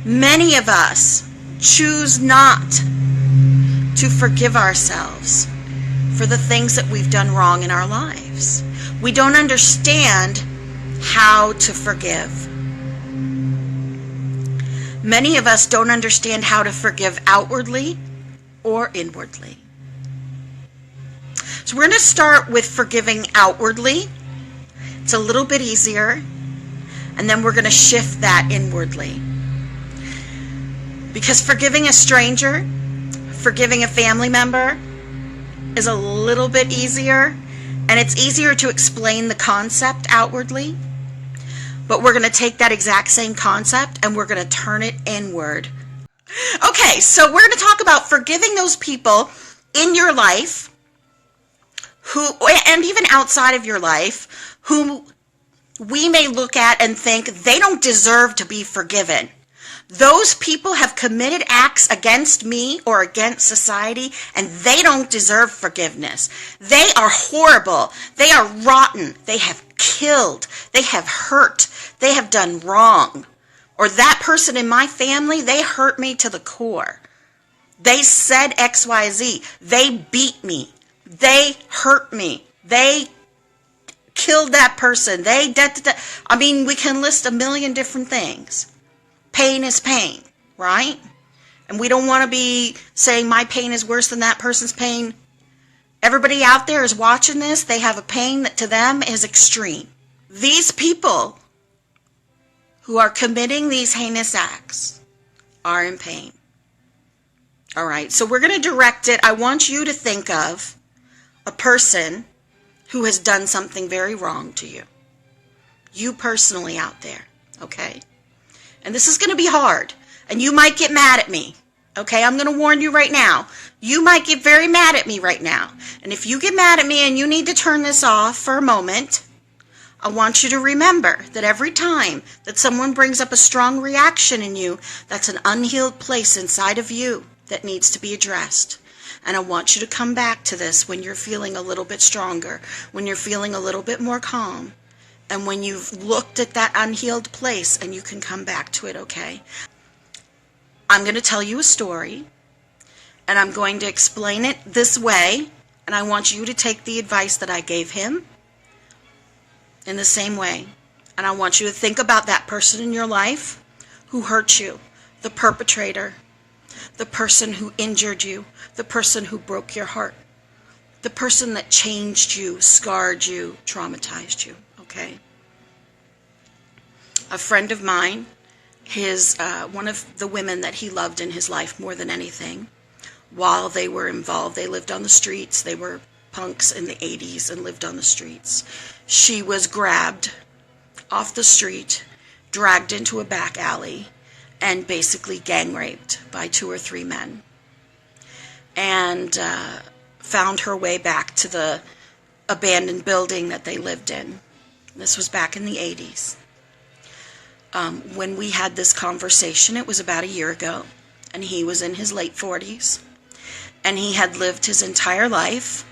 Many of us choose not to forgive ourselves for the things that we've done wrong in our lives. We don't understand how to forgive. Many of us don't understand how to forgive outwardly or inwardly. So we're going to start with forgiving outwardly. It's a little bit easier. And then we're going to shift that inwardly. Because forgiving a stranger, forgiving a family member is a little bit easier. And it's easier to explain the concept outwardly. But we're going to take that exact same concept and we're going to turn it inward. Okay, so we're going to talk about forgiving those people in your life who, and even outside of your life, whom we may look at and think they don't deserve to be forgiven. Those people have committed acts against me or against society, and they don't deserve forgiveness. They are horrible. They are rotten. They have killed. They have hurt. They have done wrong. Or that person in my family, they hurt me to the core. They said XYZ. They beat me. They hurt me. They killed that person. I mean, we can list a million different things. Pain is pain, right? And we don't want to be saying my pain is worse than that person's pain. Everybody out there is watching this. They have a pain that to them is extreme. These people who are committing these heinous acts are in pain. All right, so we're going to direct it. I want you to think of a person who has done something very wrong to you. You personally out there, okay? And this is going to be hard. And you might get mad at me, okay? I'm going to warn you right now. You might get very mad at me right now. And if you get mad at me and you need to turn this off for a moment, I want you to remember that every time that someone brings up a strong reaction in you, that's an unhealed place inside of you that needs to be addressed. And I want you to come back to this when you're feeling a little bit stronger, when you're feeling a little bit more calm, and when you've looked at that unhealed place and you can come back to it, okay? I'm going to tell you a story, and I'm going to explain it this way, and I want you to take the advice that I gave him in the same way. And I want you to think about that person in your life who hurt you, the perpetrator, the person who injured you, the person who broke your heart, the person that changed you, scarred you, traumatized you, okay? A friend of mine, one of the women that he loved in his life more than anything, while they were involved, they lived on the streets, they were punks in the 80s and lived on the streets. She was grabbed off the street, dragged into a back alley, and basically gang raped by 2 or 3 men. And found her way back to the abandoned building that they lived in. This was back in the 80s. When we had this conversation, it was about a year ago, and he was in his late 40s. And he had lived his entire life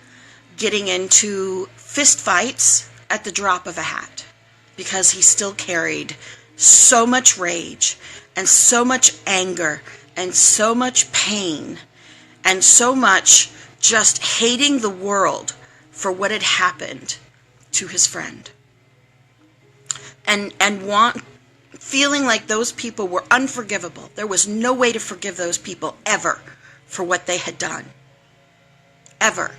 getting into fist fights at the drop of a hat because he still carried so much rage and so much anger and so much pain and so much just hating the world for what had happened to his friend. And feeling like those people were unforgivable. There was no way to forgive those people ever for what they had done. Ever.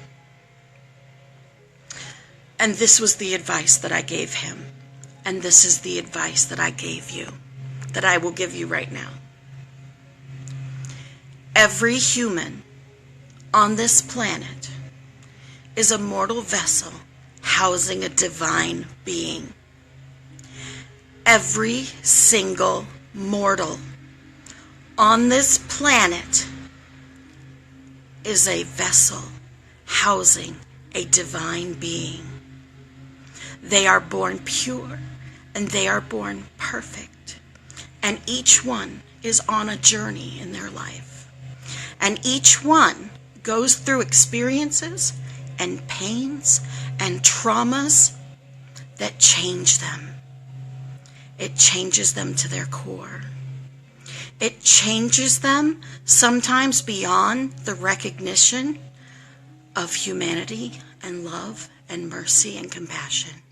And this was the advice that I gave him. And this is the advice that I gave you, that I will give you right now. Every human on this planet is a mortal vessel housing a divine being. Every single mortal on this planet is a vessel housing a divine being. They are born pure and they are born perfect. And each one is on a journey in their life. And each one goes through experiences and pains and traumas that change them. It changes them to their core. It changes them sometimes beyond the recognition of humanity and love and mercy and compassion.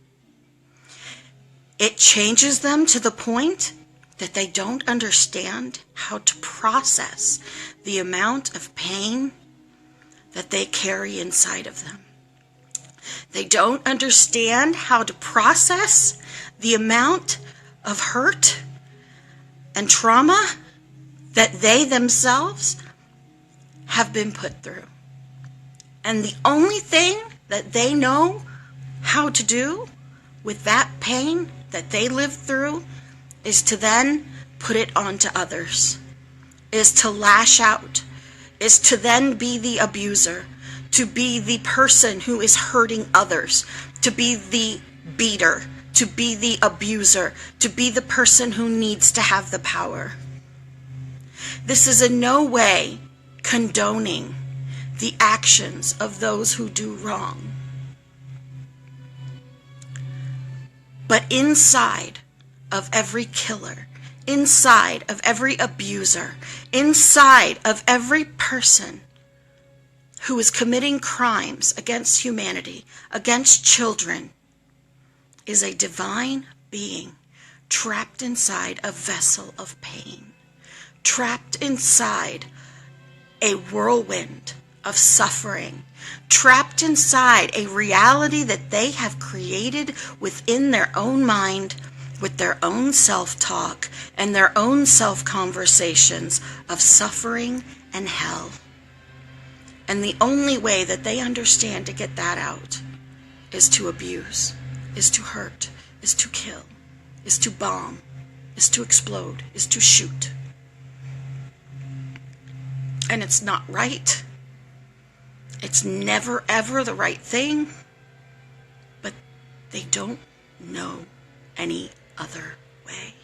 It changes them to the point that they don't understand how to process the amount of pain that they carry inside of them. They don't understand how to process the amount of hurt and trauma that they themselves have been put through. And the only thing that they know how to do with that pain that they lived through is to then put it onto others, is to lash out, is to then be the abuser, to be the person who is hurting others, to be the beater, to be the abuser, to be the person who needs to have the power. This is in no way condoning the actions of those who do wrong. But inside of every killer, inside of every abuser, inside of every person who is committing crimes against humanity, against children, is a divine being trapped inside a vessel of pain, trapped inside a whirlwind of suffering, trapped inside a reality that they have created within their own mind, with their own self-talk and their own self-conversations of suffering and hell. And the only way that they understand to get that out is to abuse, is to hurt, is to kill, is to bomb, is to explode, is to shoot. And it's not right. It's never, ever the right thing. But they don't know any other way.